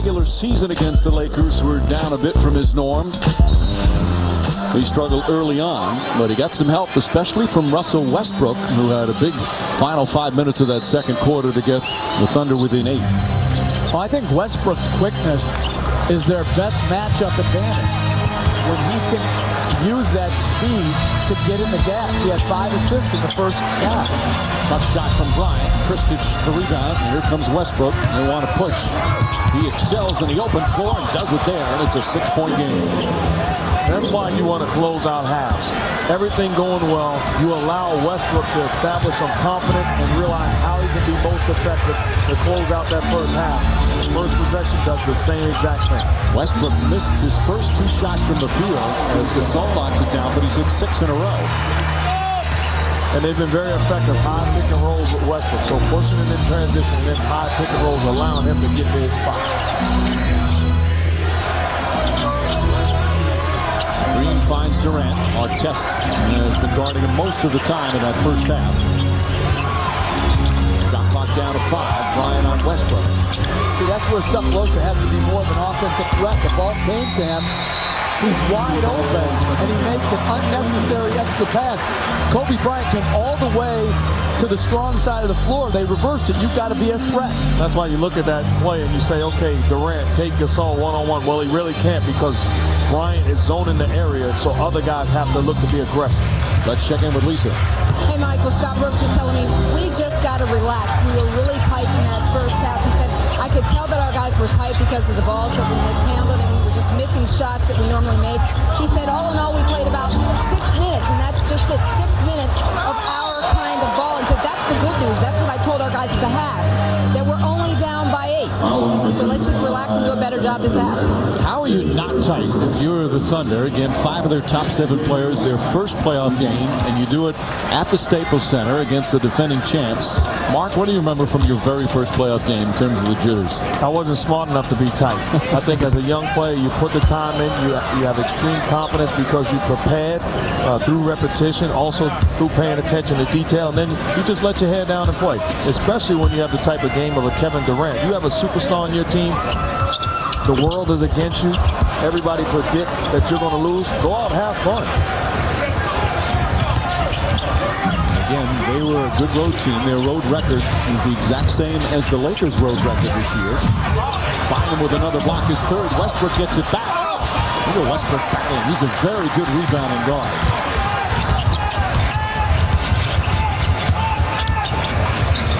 regular season against the Lakers were down a bit from his norm. He struggled early on, but he got some help, especially from Russell Westbrook, who had a big final 5 minutes of that second quarter to get the Thunder within 8. Well, I think Westbrook's quickness is their best matchup advantage. When he can use that speed to get in the gap. He had 5 assists in the first half. Tough shot from Bryant. Kristich the rebound. And here comes Westbrook. They want to push. He excels in the open floor and does it there, and it's a 6-point game. That's why you want to close out halves. Everything going well, you allow Westbrook to establish some confidence and realize how he can be most effective to close out that first half. The first possession does the same exact thing. Westbrook missed his first 2 shots from the field as Gasol knocks it down, but he's hit 6 in a row. And they've been very effective high pick and rolls with Westbrook. So pushing it in transition and then high pick and rolls, allowing him to get to his spot. Green finds Durant. Artest has been guarding him most of the time in that first half. Shot clock down to 5. Bryant on Westbrook. See, that's where Seth Losa has to be more of an offensive threat. The ball came to him. He's wide open, and he makes an unnecessary extra pass. Kobe Bryant came all the way to the strong side of the floor. They reversed it. You've got to be a threat. That's why you look at that play and you say, okay, Durant, take Gasol one-on-one. Well, he really can't because Bryant is zoning the area, so other guys have to look to be aggressive. Let's check in with Lisa. Hey, Michael, Scott Brooks was telling me, we just got to relax. We were really tight in that first half. He said, I could tell that our guys were tight because of the balls that we mishandled and we were just missing shots that we normally made. He said, all in all, we played about 6 minutes, and that's just it, 6 minutes of our kind of ball. And said, that's the good news. That's what I told our guys at the half, that we're only down by 8. So let's just relax and do a better job this half. How are you not tight if you're the Thunder? Again, 5 of their top 7 players, their first playoff game, and you do it at the Staples Center against the defending champs. Mark, what do you remember from your very first playoff game in terms of the jitters? I wasn't smart enough to be tight. I think as a young player, you put the time in, you have extreme confidence because you prepared through repetition, also through paying attention to detail, and then you just let your head down and play, especially when you have the type of game of a Kevin Durant. You have a superstar on your team. The world is against you. Everybody predicts that you're going to lose. Go out and have fun. Again, they were a good road team. Their road record is the exact same as the Lakers' road record this year. Bynum with another block, his third. Westbrook gets it back. Look at Westbrook battling. He's a very good rebounding guard.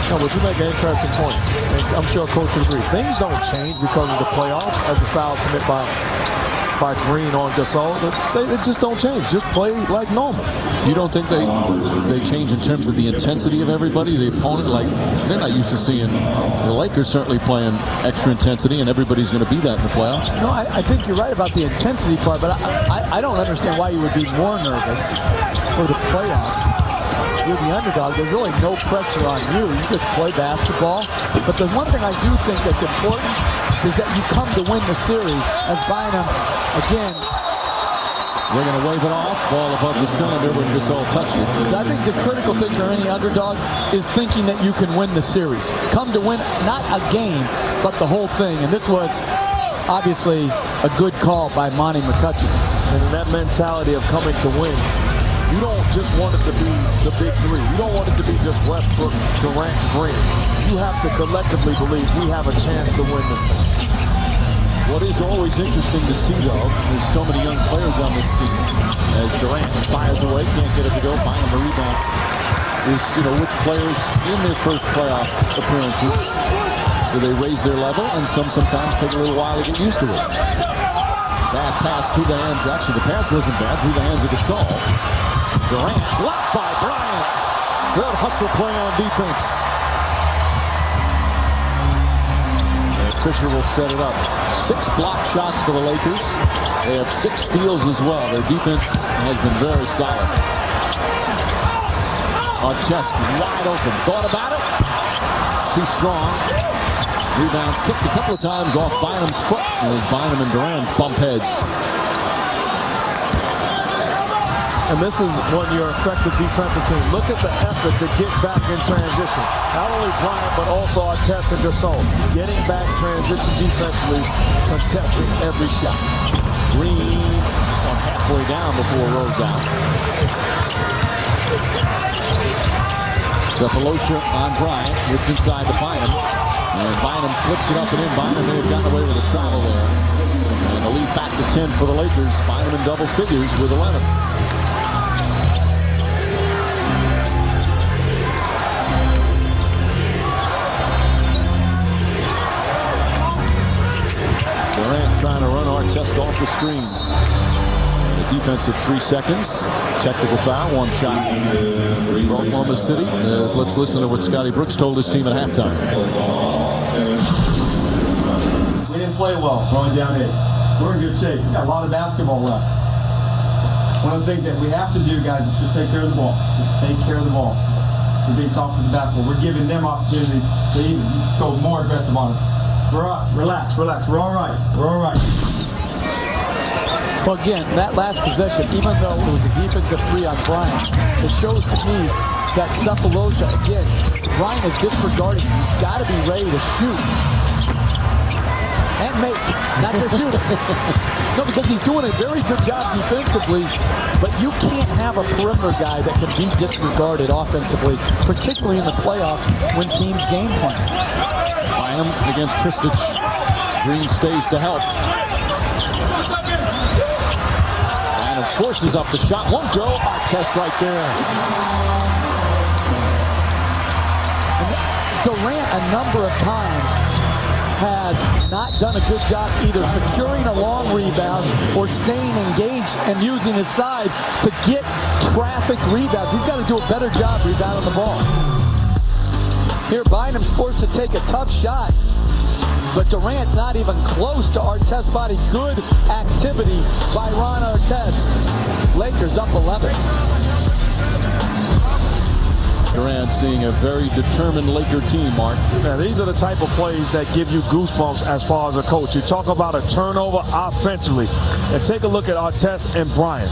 No, but you make an interesting point. And I'm sure Coach would agree. Things don't change because of the playoffs as the fouls commit by Green on Gasol. They just don't change. Just play like normal. You don't think they change in terms of the intensity of everybody, the opponent? Like, they're not used to seeing the Lakers certainly playing extra intensity, and everybody's going to be that in the playoffs. No, I think you're right about the intensity part, but I don't understand why you would be more nervous for the playoffs. You're the underdog. There's really no pressure on you. You just play basketball. But the one thing I do think that's important is that you come to win the series. As Bynum, again, they're going to wave it off. Ball above the cylinder when Gasol touches it. So I think the critical thing for any underdog is thinking that you can win the series. Come to win not a game, but the whole thing. And this was obviously a good call by Monty McCutcheon. And in that mentality of coming to win, you don't just want it to be the big 3. You don't want it to be just Westbrook, Durant, Green. You have to collectively believe we have a chance to win this thing. What is always interesting to see, though, there's so many young players on this team. As Durant fires away, can't get it to go, Bynum the rebound. Is, which players in their first playoff appearances, do they raise their level? And sometimes take a little while to get used to it. Bad pass through the hands. Actually, the pass wasn't bad. Through the hands of Gasol. Durant blocked by Bryant. Good hustle play on defense. And Fisher will set it up. 6 block shots for the Lakers. They have 6 steals as well. Their defense has been very solid. Artest wide open. Thought about it. Too strong. Rebound kicked a couple of times off Bynum's foot as Bynum and Durant bump heads. And this is when you're an effective defensive team. Look at the effort to get back in transition. Not only Bryant, but also Artest and Gasol. Getting back transition defensively, contesting every shot. Green halfway down before rolls out. Cephalosha on Bryant. Gets inside to Bynum. And Bynum flips it up and in. Bynum may have gotten away with a travel there. And the lead back to 10 for the Lakers. Bynum in double figures with 11. Durant trying to run Artest off the screens. And a defensive 3 seconds. Technical foul, one shot for Oklahoma City. Let's listen to what Scotty Brooks told his team at halftime. We didn't play well going down 8. We're in good shape. We've got a lot of basketball left. One of the things that we have to do, guys, is just take care of the ball. Just take care of the ball. We're being soft with the basketball. We're giving them opportunities to even go more aggressive on us. We're up. Relax, relax. We're all right. We're all right. Well, again, that last possession, even though it was a defensive 3 on Bryant, it shows to me that Cephalosha, again, Bryant is disregarding. He's got to be ready to shoot. And make, not just shoot. No, because he's doing a very good job defensively, but you can't have a perimeter guy that can be disregarded offensively, particularly in the playoffs when teams game plan. Bynum against Kristich. Green stays to help. Bynum forces up the shot. Won't go. Artest right there. Durant a number of times has not done a good job either securing a long rebound or staying engaged and using his side to get traffic rebounds. He's got to do a better job rebounding the ball. Here Bynum's forced to take a tough shot, but Durant's not even close to Artest's body. Good activity by Ron Artest. Lakers up 11. Durant seeing a very determined Laker team, Mark. Now, these are the type of plays that give you goosebumps as far as a coach. You talk about a turnover offensively. And take a look at Artest and Bryant.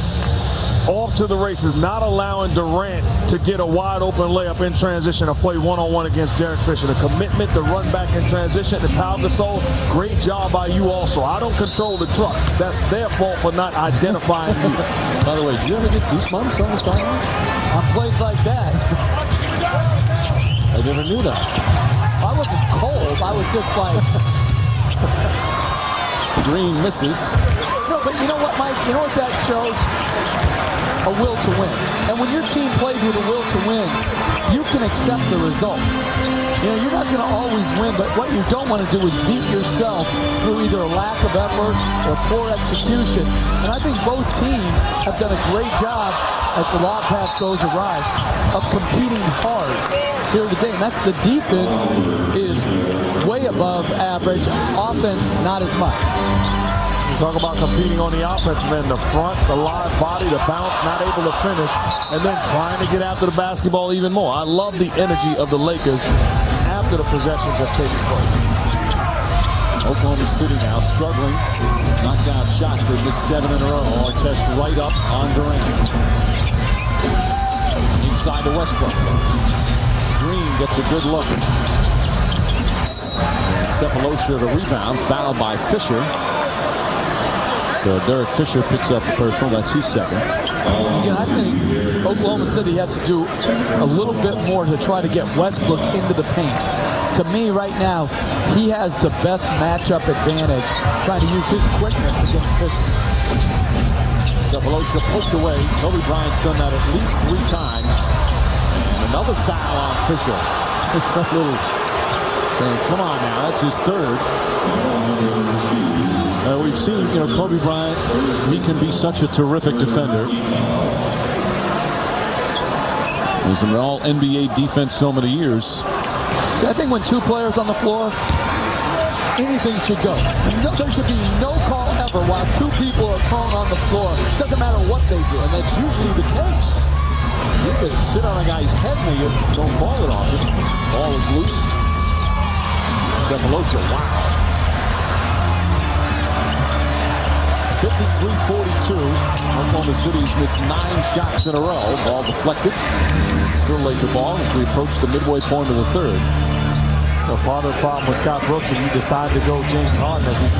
Off to the races, not allowing Durant to get a wide open layup in transition or play one-on-one against Derek Fisher. The commitment to run back in transition to Pau Gasol, great job by you also. I don't control the truck. That's their fault for not identifying you. By the way, did you ever get goosebumps on the sideline? On plays like that. I never knew that. I wasn't cold. I was just like... Green misses. No, but you know what, Mike? You know what that shows? A will to win. And when your team plays with a will to win, you can accept the result. You know, you're not going to always win, but what you don't want to do is beat yourself through either a lack of effort or poor execution. And I think both teams have done a great job, as the lob pass goes awry, of competing hard here today. And that's the defense is way above average. Offense, not as much. You talk about competing on the offensive end, the front, the live body, the bounce, not able to finish, and then trying to get after the basketball even more. I love the energy of the Lakers after the possessions have taken place. Oklahoma City now struggling. Knocked out shots. They missed 7 in a row. Artest right up on Durant. Inside to Westbrook. Green gets a good look. And Cephalosha the rebound. Fouled by Fisher. So Derek Fisher picks up the personal. That's his second. Again, I think Oklahoma City has to do a little bit more to try to get Westbrook into the paint. To me, right now, he has the best matchup advantage, trying to use his quickness against Fisher. Cephalosha poked away. Kobe Bryant's done that at least 3 times. And another foul on Fisher. Little saying, come on now, that's his third. We've seen, Kobe Bryant, he can be such a terrific defender. He's an all-NBA defense so many years. See, I think when 2 players on the floor, anything should go. There should be no call ever while 2 people are prone on the floor. Doesn't matter what they do, and that's usually the case. You can sit on a guy's head and you don't ball it off him. Ball is loose. Cephalosha, wow. 53-42. Oklahoma City's missed 9 shots in a row. Ball deflected. Still late the ball as we approach the midway point of the third. Part of the problem with Scott Brooks, if you decide to go James Harden as we take